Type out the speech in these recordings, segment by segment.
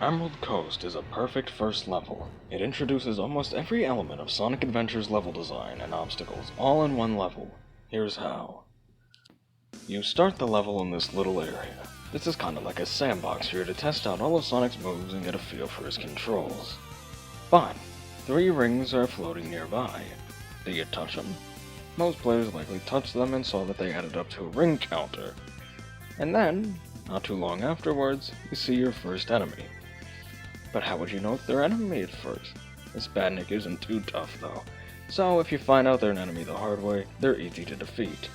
Emerald Coast is a perfect first level. It introduces almost every element of Sonic Adventure's level design and obstacles all in one level. Here's how. You start the level in this little area. This is kinda like a sandbox here to test out all of Sonic's moves and get a feel for his controls. But 3 rings are floating nearby. Do you touch them? Most players likely touched them and saw that they added up to a ring counter. And then, not too long afterwards, you see your first enemy. But how would you know if they're enemy at first? This badnik isn't too tough though, so if you find out they're an enemy the hard way, they're easy to defeat.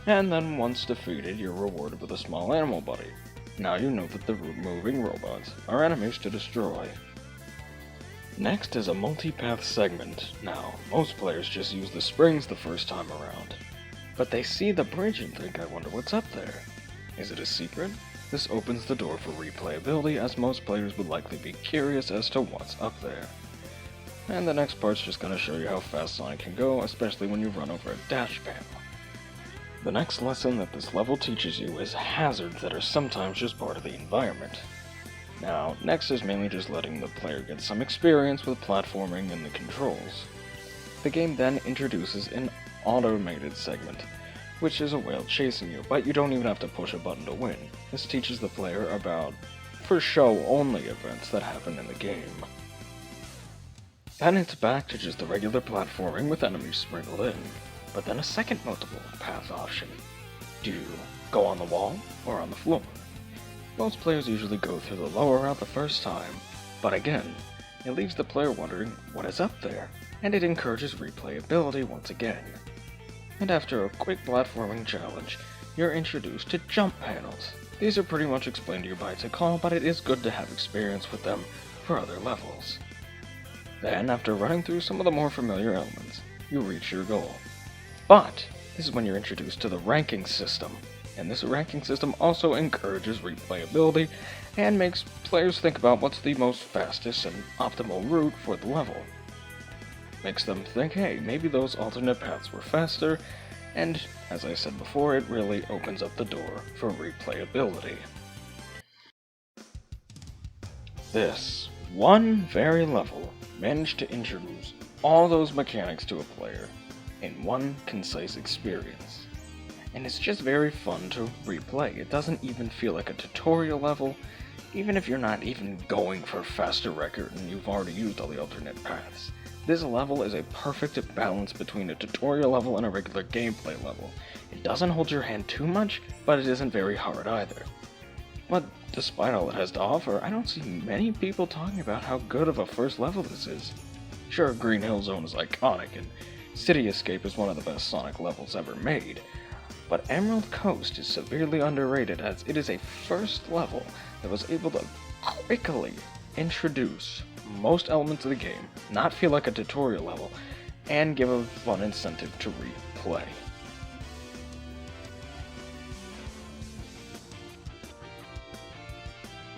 And then once defeated, you're rewarded with a small animal buddy. Now you know that the moving robots are enemies to destroy. Next is a multi-path segment. Now, most players just use the springs the first time around. But they see the bridge and think, I wonder what's up there. Is it a secret? This opens the door for replayability, as most players would likely be curious as to what's up there. And the next part's just gonna show you how fast Sonic can go, especially when you run over a dash panel. The next lesson that this level teaches you is hazards that are sometimes just part of the environment. Now, next is mainly just letting the player get some experience with platforming and the controls. The game then introduces an automated segment, which is a whale chasing you, but you don't even have to push a button to win. This teaches the player about for show only events that happen in the game. Then it's back to just the regular platforming with enemies sprinkled in, but then a second multiple path option. Do you go on the wall or on the floor? Most players usually go through the lower route the first time, but again, it leaves the player wondering what is up there, and it encourages replayability once again. And after a quick platforming challenge, you're introduced to jump panels. These are pretty much explained to you by Tikal, but it is good to have experience with them for other levels. Then, after running through some of the more familiar elements, you reach your goal. But this is when you're introduced to the ranking system, and this ranking system also encourages replayability and makes players think about what's the most fastest and optimal route for the level. Makes them think, hey, maybe those alternate paths were faster, and as I said before, it really opens up the door for replayability. This one very level managed to introduce all those mechanics to a player in one concise experience. And it's just very fun to replay. It doesn't even feel like a tutorial level, even if you're not even going for faster record and you've already used all the alternate paths. This level is a perfect balance between a tutorial level and a regular gameplay level. It doesn't hold your hand too much, but it isn't very hard either. But despite all it has to offer, I don't see many people talking about how good of a first level this is. Sure, Green Hill Zone is iconic, and City Escape is one of the best Sonic levels ever made, but Emerald Coast is severely underrated as it is a first level that was able to quickly introduce most elements of the game, not feel like a tutorial level, and give a fun incentive to replay.